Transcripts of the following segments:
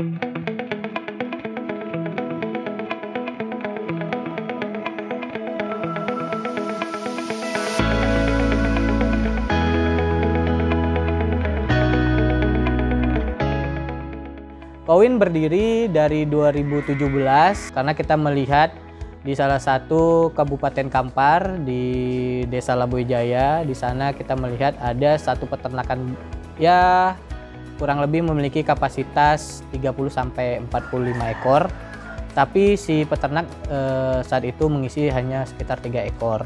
Kowin berdiri dari 2017 karena kita melihat di salah satu Kabupaten Kampar di Desa Laboijaya. Di sana kita melihat ada satu peternakan ya kurang lebih memiliki kapasitas 30-45 ekor. Tapi si peternak saat itu mengisi hanya sekitar 3 ekor.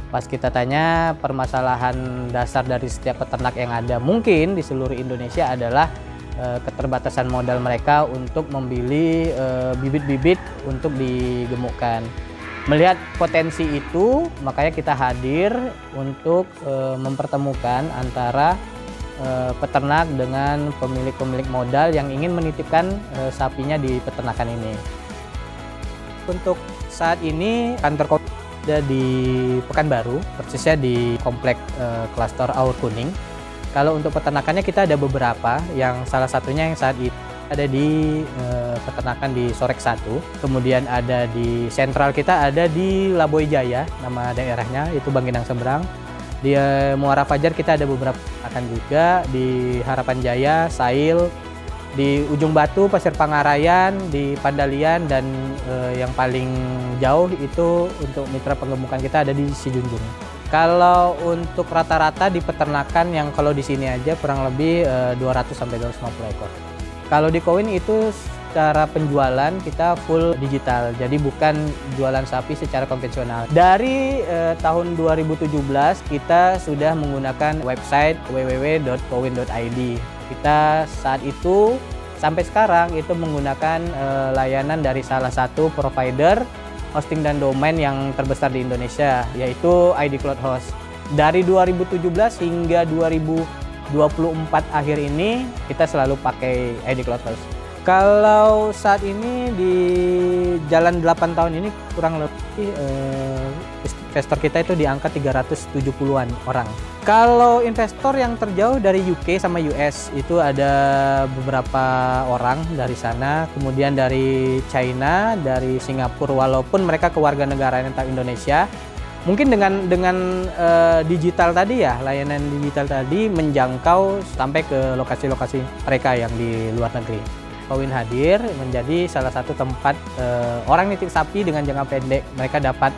Pas kita tanya permasalahan dasar dari setiap peternak yang ada mungkin di seluruh Indonesia adalah keterbatasan modal mereka untuk membeli bibit-bibit untuk digemukkan. Melihat potensi itu, makanya kita hadir untuk mempertemukan antara peternak dengan pemilik-pemilik modal yang ingin menitipkan sapinya di peternakan ini. Untuk saat ini kantor Kowin ada di Pekanbaru, persisnya di komplek klaster Aur Kuning. Kalau untuk peternakannya kita ada beberapa, yang salah satunya yang saat ini ada di peternakan di Sorek 1, kemudian ada di sentral kita ada di Laboijaya, nama daerahnya itu Bangkinang Seberang. Di Muara Fajar kita ada beberapa peternakan juga, di Harapan Jaya, Sail, di Ujung Batu, Pasir Pangarayan, di Pandalian, dan yang paling jauh itu untuk mitra penggemukan kita ada di Sijunjung. Kalau untuk rata-rata di peternakan yang kalau di sini aja kurang lebih 200-250 ekor. Kalau di Kowin itu secara penjualan kita full digital, jadi bukan jualan sapi secara konvensional. Dari tahun 2017 kita sudah menggunakan website www.kowin.id. Kita saat itu sampai sekarang itu menggunakan layanan dari salah satu provider hosting dan domain yang terbesar di Indonesia, yaitu ID Cloud Host. Dari 2017 hingga 2024 akhir ini kita selalu pakai ID Cloud Host. Kalau saat ini di jalan 8 tahun ini kurang lebih investor kita itu di angka 370-an orang. Kalau investor yang terjauh dari UK sama US itu ada beberapa orang dari sana, kemudian dari China, dari Singapura, walaupun mereka kewarganegaraan Indonesia. Mungkin dengan digital tadi ya, layanan digital tadi menjangkau sampai ke lokasi-lokasi mereka yang di luar negeri. Kowin hadir menjadi salah satu tempat orang nitip sapi dengan jangka pendek, mereka dapat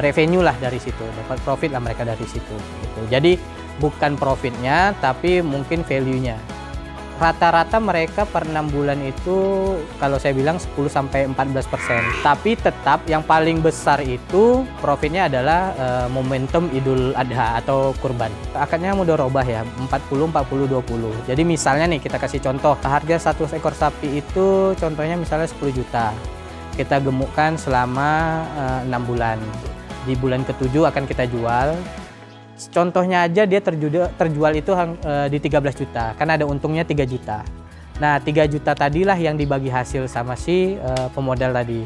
revenue lah dari situ, dapat profit lah mereka dari situ. Gitu. Jadi bukan profitnya, tapi mungkin value-nya. Rata-rata mereka per 6 bulan itu kalau saya bilang 10-14%. Tapi tetap yang paling besar itu profitnya adalah momentum Idul Adha atau kurban. Akadnya mudharabah ya, 40-40-20. Jadi misalnya nih kita kasih contoh, harga satu ekor sapi itu contohnya misalnya 10 juta. Kita gemukkan selama 6 bulan. Di bulan ke-7 akan kita jual. Contohnya aja dia terjual itu di 13 juta, kan ada untungnya 3 juta. Nah 3 juta tadilah yang dibagi hasil sama si pemodal tadi.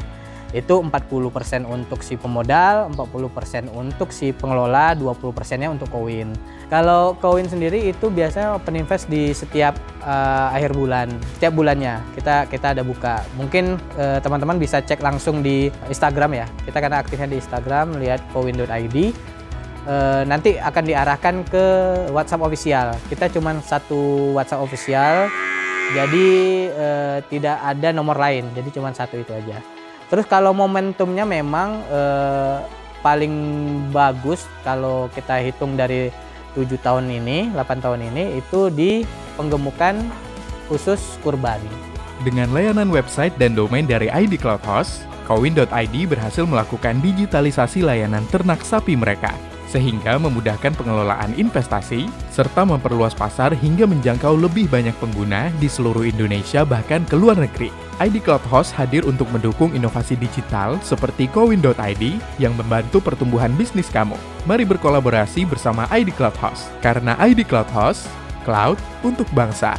Itu 40% untuk si pemodal, 40% untuk si pengelola, 20%-nya untuk Kowin. Kalau Kowin sendiri itu biasanya open invest di setiap akhir bulan, setiap bulannya kita ada buka. Mungkin teman-teman bisa cek langsung di Instagram ya. Kita karena aktifnya di Instagram, lihat kowin.id. Nanti akan diarahkan ke WhatsApp official. Kita cuma satu WhatsApp official, jadi tidak ada nomor lain. Jadi cuma satu itu aja. Terus kalau momentumnya memang paling bagus kalau kita hitung dari 7 tahun ini, 8 tahun ini itu di penggemukan khusus kurban. Dengan layanan website dan domain dari ID Cloud Host, Kowin.id berhasil melakukan digitalisasi layanan ternak sapi mereka, sehingga memudahkan pengelolaan investasi, serta memperluas pasar hingga menjangkau lebih banyak pengguna di seluruh Indonesia bahkan ke luar negeri. ID Cloud Host hadir untuk mendukung inovasi digital seperti Kowin.id yang membantu pertumbuhan bisnis kamu. Mari berkolaborasi bersama ID Cloud Host, karena ID Cloud Host, cloud untuk bangsa.